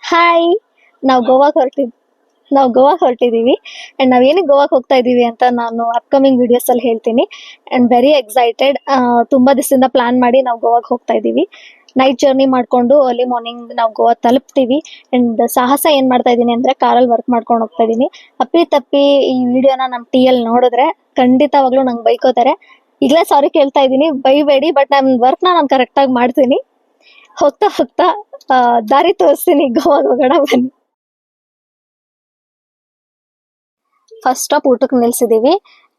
Hi. ನಾವು ಗೋವಾಗೆ ಹೊರಟಿದ್ದೀವಿ and ನಾವು ಏನಕ್ಕೆ ಗೋವಾಗೆ ಹೋಗ್ತಾ ಇದ್ದೀವಿ ಅಂತ ನಾನು ಅಪ್ಕಮಿಂಗ್ ವಿಡಿಯೋಸಲ್ಲಿ ಹೇಳ್ತೀನಿ. And very excited. ತುಂಬ ದಿವಸದಿಂದ ಪ್ಲ್ಯಾನ್ ಮಾಡಿ ನಾವು ಗೋವಾಗೆ ಹೋಗ್ತಾ ಇದ್ದೀವಿ. ನೈಟ್ ಜರ್ನಿ ಮಾಡಿಕೊಂಡು ಅರ್ಲಿ ಮಾರ್ನಿಂಗ್ ನಾವು ಗೋವಾ ತಲುಪ್ತೀವಿ. ಆ್ಯಂಡ್ ಸಾಹಸ ಏನು ಮಾಡ್ತಾ ಇದ್ದೀನಿ ಅಂದರೆ ಕಾರಲ್ಲಿ ವರ್ಕ್ ಮಾಡ್ಕೊಂಡು ಹೋಗ್ತಾ ಇದ್ದೀನಿ. ಅಪ್ಪಿ ಈ ವಿಡಿಯೋನ ನಮ್ಮ ಟೀಯಲ್ಲಿ ನೋಡಿದ್ರೆ ಖಂಡಿತವಾಗ್ಲೂ ನಂಗೆ ಬೈಕೋತಾರೆ. ಈಗಲೇ ಸಾರಿ ಕೇಳ್ತಾ ಇದ್ದೀನಿ, ಬೈಬೇಡಿ. ಬಟ್ ನನ್ನ ವರ್ಕ್ನ ನಾನು ಕರೆಕ್ಟಾಗಿ ಮಾಡ್ತೀನಿ. ಹೋಗ್ತಾ ದಾರಿ ತೋರಿಸ್ತೀನಿ. ಗೋವಾಗೆ ಹೋಗೋಣ ಬನ್ನಿ. ಫಸ್ಟ್ ಸ್ಟಾಪ್ ಊಟಕ್ಕೆ ನಿಲ್ಸಿದೀವಿ.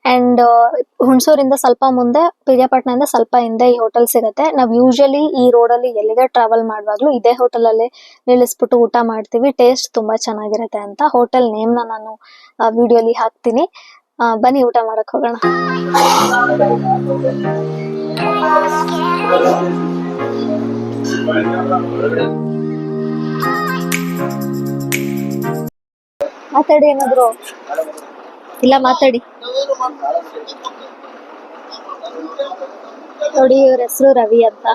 ಅಂಡ್ ಹುಣಸೂರಿಂದ ಸ್ವಲ್ಪ ಮುಂದೆ, ಪಿರಿಯಾಪಟ್ಟಣದಿಂದ ಸ್ವಲ್ಪ ಹಿಂದೆ ಈ ಹೋಟೆಲ್ ಸಿಗುತ್ತೆ. ನಾವು ಯೂಶಲಿ ಈ ರೋಡಲ್ಲಿ ಎಲ್ಲಿಗೆ ಟ್ರಾವೆಲ್ ಮಾಡುವಾಗಲೂ ಇದೇ ಹೋಟೆಲಲ್ಲಿ ನಿಲ್ಲಿಸ್ಬಿಟ್ಟು ಊಟ ಮಾಡ್ತೀವಿ. ಟೇಸ್ಟ್ ತುಂಬಾ ಚೆನ್ನಾಗಿರುತ್ತೆ ಅಂತ. ಹೋಟೆಲ್ ನೇಮ್ನ ನಾನು ವಿಡಿಯೋಲಿ ಹಾಕ್ತೀನಿ. ಬನ್ನಿ ಊಟ ಮಾಡಕ್ ಹೋಗೋಣ. ಮಾತಾಡಿ ಏನಾದ್ರು. ಇಲ್ಲ ಮಾತಾಡಿ. ನೋಡಿ, ಇವ್ರ ಹೆಸರು ರವಿ ಅಂತ.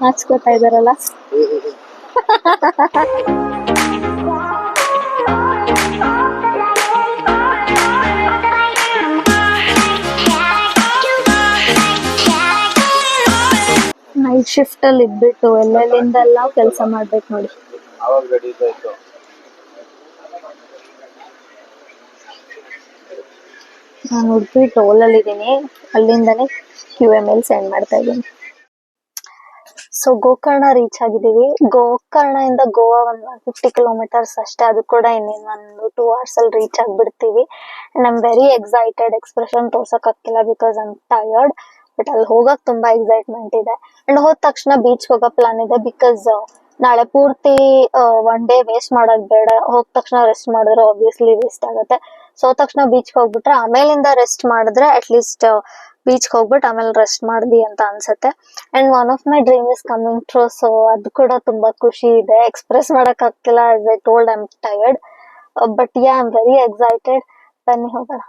ನಾಚ್ಕೋತಾ ಇದಾರಲ್ಲ. ನೈಟ್ ಶಿಫ್ಟ್ ಅಲ್ಲಿ ಇದ್ಬಿಟ್ಟು ಎಲ್ಲೆಲ್ಲಿಂದೆಲ್ಲ ಕೆಲಸ ಮಾಡ್ಬೇಕು ನೋಡಿ. ನಾನು ಉಡುಪಿ ಟೋಲಲ್ಲಿ ಇದ್ದೀನಿ. ಅಲ್ಲಿಂದನೇ QML ಸೆಂಡ್ ಮಾಡ್ತಾ ಇದ್ದೀನಿ. ಸೊ ಗೋಕರ್ಣ ರೀಚ್ ಆಗಿದ್ದೀವಿ. ಗೋಕರ್ಣದಿಂದ ಗೋವಾ ಒಂದು 50 ಕಿಲೋಮೀಟರ್ಸ್ ಅಷ್ಟೇ. ಅದು ಕೂಡ ಇನ್ನೇನು ಒಂದು 2 hours ಅಲ್ಲಿ ರೀಚ್ ಆಗಿಬಿಡ್ತೀವಿ. And I'm very excited. Expression ತೋರ್ಸಕ್ ಆಗ್ತಿಲ್ಲ ಬಿಕಾಸ್ ಐಮ್ ಟಯರ್ಡ್. ಬಟ್ ಅಲ್ಲಿ ಹೋಗಕ್ ತುಂಬಾ ಎಕ್ಸೈಟ್ಮೆಂಟ್ ಇದೆ. ಅಂಡ್ ಹೋದ ತಕ್ಷಣ ಬೀಚ್ ಹೋಗೋ ಪ್ಲಾನ್ ಇದೆ. ಬಿಕಾಸ್ ನಾಳೆ ಪೂರ್ತಿ ಒನ್ ಡೇ ವೇಸ್ಟ್ ಮಾಡೋದ್ ಬೇಡ. ಹೋದ ತಕ್ಷಣ ರೆಸ್ಟ್ ಮಾಡಿದ್ರೆ ಆಬ್ವಿಯಸ್ಲಿ ವೇಸ್ಟ್ ಆಗುತ್ತೆ. ಸೊ ತಕ್ಷಣ ಬೀಚ್ ಹೋಗ್ಬಿಟ್ರೆ ಆಮೇಲಿಂದ ರೆಸ್ಟ್ ಮಾಡಿದ್ರೆ ಅಟ್ಲೀಸ್ಟ್ ಬೀಚ್ ಹೋಗ್ಬಿಟ್ಟು ಆಮೇಲೆ ರೆಸ್ಟ್ ಮಾಡಿದ್ವಿ ಅಂತ ಅನ್ಸುತ್ತೆ. And one of my dream is coming true. So ಅದು ಕೂಡ ತುಂಬಾ ಖುಷಿ ಇದೆ. ಎಕ್ಸ್ಪ್ರೆಸ್ ಮಾಡಕ್ ಆಗ್ತಿಲ್ಲ. As I told I am tired. But I am very excited. ಬನ್ನಿ ಹೋಗೋಣ.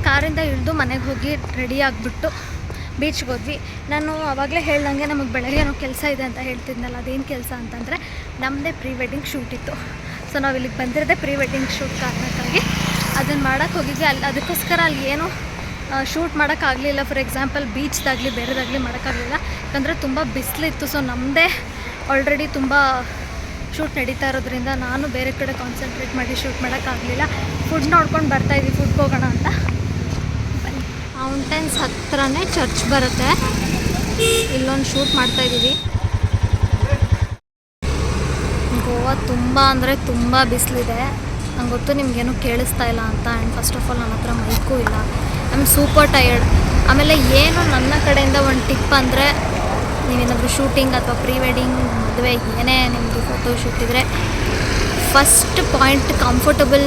ಕಾರಿಂದ ಇಳಿದು ಮನೆಗೆ ಹೋಗಿ ರೆಡಿ ಆಗಿಬಿಟ್ಟು ಬೀಚ್ಗೆ ಹೋದ್ವಿ. ನಾನು ಆವಾಗಲೇ ಹೇಳ್ದಂಗೆ ನಮಗೆ ಬೆಳಗ್ಗೆ ಏನೋ ಕೆಲಸ ಇದೆ ಅಂತ ಹೇಳ್ತಿದ್ನಲ್ಲ. ಅದೇನು ಕೆಲಸ ಅಂತಂದರೆ ನಮ್ಮದೇ ಪ್ರೀ ವೆಡ್ಡಿಂಗ್ ಶೂಟ್ ಇತ್ತು. ಸೊ ನಾವು ಇಲ್ಲಿಗೆ ಬಂದಿರೋದೇ ಪ್ರೀ ವೆಡ್ಡಿಂಗ್ ಶೂಟ್ ಕಾರಣಕ್ಕಾಗಿ. ಅದನ್ನು ಮಾಡೋಕ್ಕೆ ಹೋಗಿದ್ವಿ. ಅದಕ್ಕೋಸ್ಕರ ಅಲ್ಲಿ ಏನೂ ಶೂಟ್ ಮಾಡೋಕ್ಕಾಗಲಿಲ್ಲ. ಫಾರ್ ಎಕ್ಸಾಂಪಲ್ ಬೀಚ್ದಾಗಲಿ ಬೇರೆದಾಗಲಿ ಮಾಡೋಕ್ಕಾಗಲಿಲ್ಲ. ಯಾಕಂದರೆ ತುಂಬ ಬಿಸಿಲಿತ್ತು. ಸೊ ನಮ್ಮದೇ ಆಲ್ರೆಡಿ ತುಂಬ ಶೂಟ್ ನಡೀತಾ ಇರೋದ್ರಿಂದ ನಾನು ಬೇರೆ ಕಡೆ ಕಾನ್ಸಂಟ್ರೇಟ್ ಮಾಡಿ ಶೂಟ್ ಮಾಡೋಕ್ಕಾಗಲಿಲ್ಲ. ಫುಡ್ ನೋಡ್ಕೊಂಡು ಬರ್ತಾಯಿದ್ವಿ. ಫುಡ್ಗೆ ಹೋಗೋಣ ಅಂತ. ಬನ್ನಿ. ಮೌಂಟೇನ್ಸ್ ಹತ್ರನೇ ಚರ್ಚ್ ಬರುತ್ತೆ. ಇಲ್ಲೊಂದು ಶೂಟ್ ಮಾಡ್ತಾಯಿದ್ದೀವಿ. ಗೋವಾ ತುಂಬ ಅಂದರೆ ತುಂಬ ಬಿಸಿಲಿದೆ. ನಂಗೆ ಗೊತ್ತು ನಿಮಗೇನು ಕೇಳಿಸ್ತಾ ಇಲ್ಲ ಅಂತ. ಆ್ಯಂಡ್ ಫಸ್ಟ್ ಆಫ್ ಆಲ್ ನನ್ನ ಹತ್ರ ಮೈಕೂ ಇಲ್ಲ. I am super tired. ಆಮೇಲೆ ಏನು ನನ್ನ ಕಡೆಯಿಂದ ಒಂದು ಟಿಪ್ ಅಂದರೆ, ನೀವೇನಾದರೂ ಶೂಟಿಂಗ್ ಅಥವಾ ಪ್ರೀ ವೆಡ್ಡಿಂಗ್ ಮದುವೆ ಏನೇ ನಿಮ್ಮದು ಫೋಟೋ ಶೂಟ್ ಇದ್ದರೆ ಫಸ್ಟ್ ಪಾಯಿಂಟ್ ಕಂಫರ್ಟಬಲ್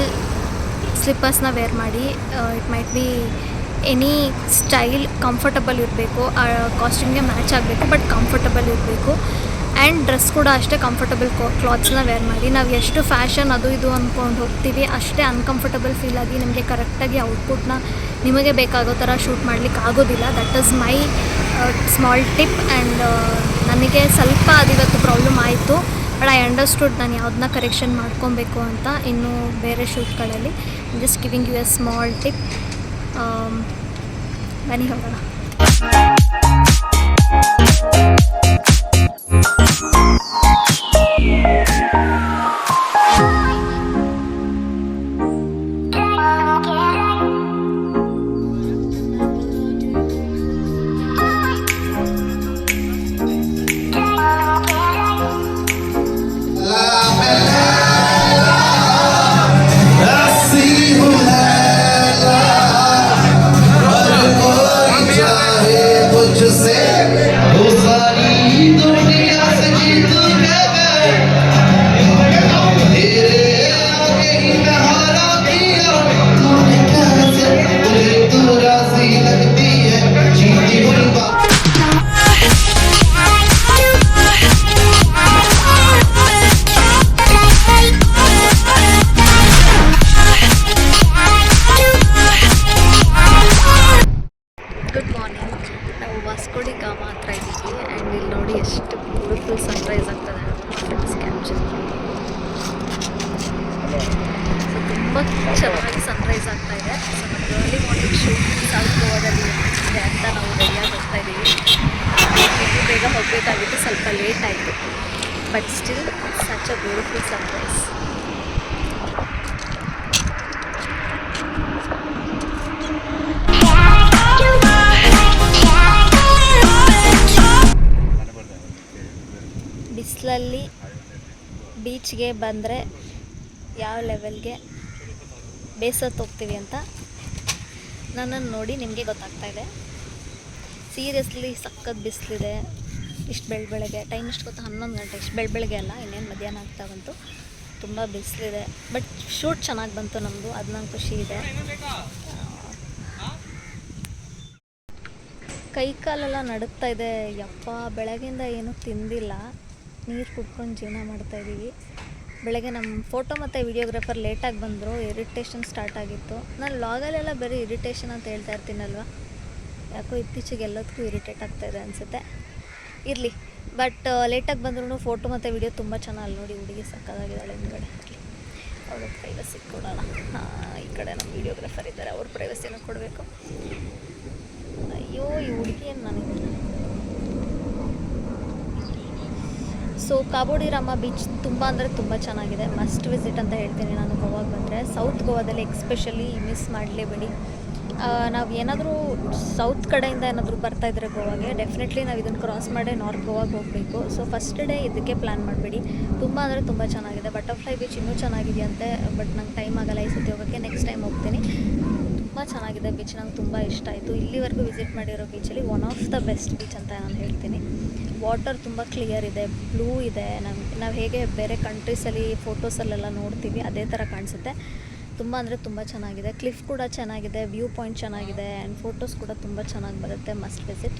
ಸ್ಲಿಪ್ಪರ್ಸ್ನ ವೇರ್ ಮಾಡಿ. It might be any style. Comfortable ಇರಬೇಕು. ಕಾಸ್ಟ್ಯೂಮ್ಗೆ ಮ್ಯಾಚ್ ಆಗಬೇಕು, ಬಟ್ ಕಂಫರ್ಟಬಲ್ ಇರಬೇಕು. ಆ್ಯಂಡ್ ಡ್ರೆಸ್ ಕೂಡ ಅಷ್ಟೇ ಕಂಫರ್ಟಬಲ್ ಕ್ಲಾತ್ಸ್ನ ವೇರ್ ಮಾಡಿ. ನಾವು ಎಷ್ಟು ಫ್ಯಾಷನ್ ಅದು ಇದು ಅಂದ್ಕೊಂಡು ಹೋಗ್ತೀವಿ, ಅಷ್ಟೇ ಅನ್ಕಂಫರ್ಟಬಲ್ ಫೀಲ್ ಆಗಿ ನಿಮಗೆ ಕರೆಕ್ಟಾಗಿ ಔಟ್ಪುಟ್ನ ನಿಮಗೆ ಬೇಕಾಗೋ ಥರ ಶೂಟ್ ಮಾಡಲಿಕ್ಕೆ ಆಗೋದಿಲ್ಲ. That is my small tip. And ನನಗೆ ಸ್ವಲ್ಪ ಅದಿವತ್ತು ಪ್ರಾಬ್ಲಮ್ ಆಯಿತು. ಬಟ್ ಐ ಅಂಡರ್ಸ್ಟುಡ್ ನಾನು ಯಾವುದನ್ನ ಕರೆಕ್ಷನ್ ಮಾಡ್ಕೊಬೇಕು ಅಂತ ಇನ್ನು ಬೇರೆ ಶೂಟ್ಗಳಲ್ಲಿ. Just giving you a small tip. ಬನ್ನಿ ಹೋಗೋಣ. Você, o saído de so ತುಂಬ ಚೆನ್ನಾಗಿ ಸನ್ರೈಸ್ ಆಗ್ತಾ ಇದೆ. ಸೊ ನಮ್ಗೆ ಅರ್ಲಿ ಮಾರ್ನಿಂಗ್ ಶೂಟ್ ಸೌತ್ ಗೋವಾದಲ್ಲಿ ಇದೆ ಅಂತ ನಾವು ರೆಡಿಯಾಗಿ ಹೋಗ್ತಾ ಇದ್ದೀವಿ. ಇನ್ನೂ ಬೇಗ ಹೋಗಬೇಕಾಗಿತ್ತು, ಸ್ವಲ್ಪ ಲೇಟ್ ಆಯಿತು. But still such a beautiful Sunrise. ಬಿಸಿಲಲ್ಲಿ ಬೀಚ್ಗೆ ಬಂದರೆ ಯಾವ ಲೆವೆಲ್ಗೆ ಬೇಸತ್ತು ಹೋಗ್ತೀವಿ ಅಂತ ನನ್ನನ್ನು ನೋಡಿ ನಿಮಗೆ ಗೊತ್ತಾಗ್ತಾ ಇದೆ. ಸೀರಿಯಸ್ಲಿ ಸಖತ್ ಬಿಸಿಲಿದೆ. ಇಷ್ಟು ಬೆಳಗ್ಗೆ ಟೈಮ್ ಇಷ್ಟು ಗೊತ್ತಾ, 11 ಗಂಟೆ. ಇಷ್ಟು ಬೆಳಗ್ಗೆ ಅಲ್ಲ, ಇನ್ನೇನು ಮಧ್ಯಾಹ್ನ ಆಗ್ತಾ ಬಂತು. ತುಂಬ ಬಿಸಿಲಿದೆ. ಬಟ್ ಶೂಟ್ ಚೆನ್ನಾಗಿ ಬಂತು ನಮ್ಮದು, ಅದು ನಂಗೆ ಖುಷಿ ಇದೆ. ಕೈ ಕಾಲೆಲ್ಲ ನಡುಗ್ತಾ ಇದೆ. ಯಪ್ಪ, ಬೆಳಗ್ಗೆಯಿಂದ ಏನೂ ತಿಂದಿಲ್ಲ, ನೀರು ಕುಡ್ಕೊಂಡು ಜೀವನ ಮಾಡ್ತಾಯಿದ್ದೀವಿ. ಬೆಳಗ್ಗೆ ನಮ್ಮ ಫೋಟೋ ಮತ್ತು ವಿಡಿಯೋಗ್ರಾಫರ್ ಲೇಟಾಗಿ ಬಂದರು, ಇರಿಟೇಷನ್ ಸ್ಟಾರ್ಟ್ ಆಗಿತ್ತು. ನಾನು ಲಾಗಲ್ಲೆಲ್ಲ ಬರೀ ಇರಿಟೇಷನ್ ಅಂತ ಹೇಳ್ತಾ ಇರ್ತೀನಲ್ವ, ಯಾಕೋ ಇತ್ತೀಚೆಗೆ ಎಲ್ಲದಕ್ಕೂ ಇರಿಟೇಟ್ ಆಗ್ತಾಯಿದೆ ಅನಿಸುತ್ತೆ. ಇರಲಿ, ಬಟ್ ಲೇಟಾಗಿ ಬಂದ್ರೂ ಫೋಟೋ ಮತ್ತು ವಿಡಿಯೋ ತುಂಬ ಚೆನ್ನಾಗಿ. ನೋಡಿ, ಹುಡುಗಿ ಸಕ್ಕದಾಗಿದ್ದಾಳೆ ಹಿಂದ್ಗಡೆ. ಅವ್ರ ಪ್ರೈವಸಿ ಕೊಡೋಣ. ಈ ಕಡೆ ನಮ್ಮ ವಿಡಿಯೋಗ್ರಾಫರ್ ಇದ್ದಾರೆ, ಅವ್ರ ಪ್ರೈವಸಿನ ಕೊಡಬೇಕು. ಅಯ್ಯೋ, ಈ ಹುಡುಗಿ ಏನು ನನಗೆ. ಸೊ ಕಾಬೋಡಿ ರಾಮ ಬೀಚ್ ತುಂಬ ಅಂದರೆ ತುಂಬ ಚೆನ್ನಾಗಿದೆ. ಮಸ್ಟ್ ವಿಸಿಟ್ ಅಂತ ಹೇಳ್ತೀನಿ ನಾನು ಗೋವಾಗೆ ಬಂದರೆ. ಸೌತ್ ಗೋವಾದಲ್ಲಿ ಎಕ್ಸ್ಪೆಷಲಿ ಮಿಸ್ ಮಾಡಲೇಬೇಡಿ. ನಾವು ಏನಾದರೂ ಸೌತ್ ಕಡೆಯಿಂದ ಏನಾದರೂ ಬರ್ತಾಯಿದ್ರೆ ಗೋವಾಗೆ, ಡೆಫಿನೆಟ್ಲಿ ನಾವು ಇದನ್ನು ಕ್ರಾಸ್ ಮಾಡಿ ನಾರ್ತ್ ಗೋವಾಗೆ ಹೋಗಬೇಕು. ಸೊ ಫಸ್ಟ್ ಡೇ ಇದಕ್ಕೆ ಪ್ಲ್ಯಾನ್ ಮಾಡಬೇಡಿ. ತುಂಬ ಅಂದರೆ ತುಂಬ ಚೆನ್ನಾಗಿದೆ. ಬಟರ್ಫ್ಲೈ ಬೀಚ್ ಇನ್ನೂ ಚೆನ್ನಾಗಿದೆಯಂತೆ, ಬಟ್ ನಂಗೆ ಟೈಮ್ ಆಗೋಲ್ಲ ಈ ಸತಿ ಹೋಗೋಕ್ಕೆ. ನೆಕ್ಸ್ಟ್ ಟೈಮ್ ಹೋಗ್ತೀನಿ. ತುಂಬ ಚೆನ್ನಾಗಿದೆ ಬೀಚ್, ನಂಗೆ ತುಂಬ ಇಷ್ಟ ಆಯಿತು. ಇಲ್ಲಿವರೆಗೂ ವಿಸಿಟ್ ಮಾಡಿರೋ ಬೀಚಲ್ಲಿ one of the best beach ಅಂತ ನಾನು ಹೇಳ್ತೀನಿ. ವಾಟರ್ ತುಂಬ ಕ್ಲಿಯರ್ ಇದೆ, ಬ್ಲೂ ಇದೆ. ನಾವು ಹೇಗೆ ಬೇರೆ ಕಂಟ್ರೀಸಲ್ಲಿ ಫೋಟೋಸಲ್ಲೆಲ್ಲ ನೋಡ್ತೀವಿ ಅದೇ ಥರ ಕಾಣಿಸುತ್ತೆ. ತುಂಬ ಅಂದರೆ ತುಂಬ ಚೆನ್ನಾಗಿದೆ. ಕ್ಲಿಫ್ ಕೂಡ ಚೆನ್ನಾಗಿದೆ, ವ್ಯೂ ಪಾಯಿಂಟ್ ಚೆನ್ನಾಗಿದೆ, ಆ್ಯಂಡ್ ಫೋಟೋಸ್ ಕೂಡ ತುಂಬ ಚೆನ್ನಾಗಿ ಬರುತ್ತೆ. Must visit.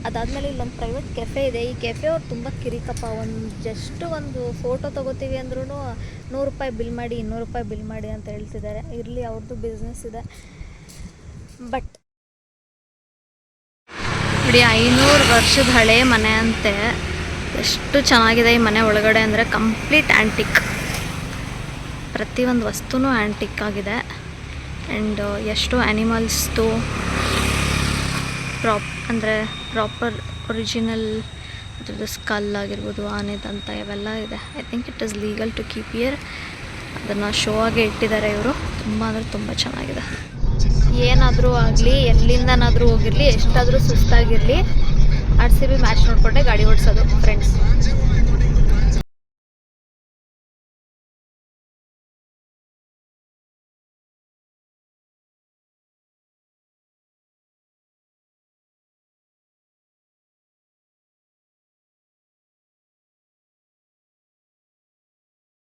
ಅದಾದಮೇಲೆ ಇಲ್ಲೊಂದು ಪ್ರೈವೇಟ್ ಕೆಫೆ ಇದೆ. ಈ ಕೆಫೆ ಅವ್ರು ತುಂಬ ಕಿರಿಕಪ್ಪ. ಜಸ್ಟ್ ಒಂದು ಫೋಟೋ ತೊಗೋತೀವಿ ಅಂದ್ರೂ ₹100 ಬಿಲ್ ಮಾಡಿ, ₹200 ಬಿಲ್ ಮಾಡಿ ಅಂತ ಹೇಳ್ತಿದ್ದಾರೆ. ಇರಲಿ, ಅವ್ರದ್ದು ಬಿಸ್ನೆಸ್ ಇದೆ. ಬಟ್ ನೋಡಿ, 500 ವರ್ಷದ ಹಳೆ ಮನೆ ಅಂತೆ. ಎಷ್ಟು ಚೆನ್ನಾಗಿದೆ ಈ ಮನೆ ಒಳಗಡೆ ಅಂದರೆ, ಕಂಪ್ಲೀಟ್ ಆ್ಯಂಟಿಕ್. ಪ್ರತಿಯೊಂದು ವಸ್ತುನೂ ಆ್ಯಂಟಿಕ್ ಆಗಿದೆ. ಆ್ಯಂಡ್ ಎಷ್ಟೋ ಆ್ಯನಿಮಲ್ಸ್ದು ಪ್ರಾಪರ್ ಒರಿಜಿನಲ್ ಅದ್ರದ್ದು ಸ್ಕಲ್ ಆಗಿರ್ಬೋದು, ಆನೆದಂತ ಇವೆಲ್ಲ ಇದೆ. I think it is legal to keep here. ಅದನ್ನು ಶೋ ಆಗಿ ಇಟ್ಟಿದ್ದಾರೆ ಇವರು. ತುಂಬ ಅಂದರೆ ತುಂಬ ಚೆನ್ನಾಗಿದೆ. ಏನಾದರೂ ಆಗಲಿ, ಎಲ್ಲಿಂದನಾದರೂ ಹೋಗಿರಲಿ, ಎಷ್ಟಾದರೂ ಸುಸ್ತಾಗಿರಲಿ, RCB ಮ್ಯಾಚ್ ನೋಡಿಕೊಂಡೆ ಗಾಡಿ ಓಡಿಸೋದು ಫ್ರೆಂಡ್ಸ್.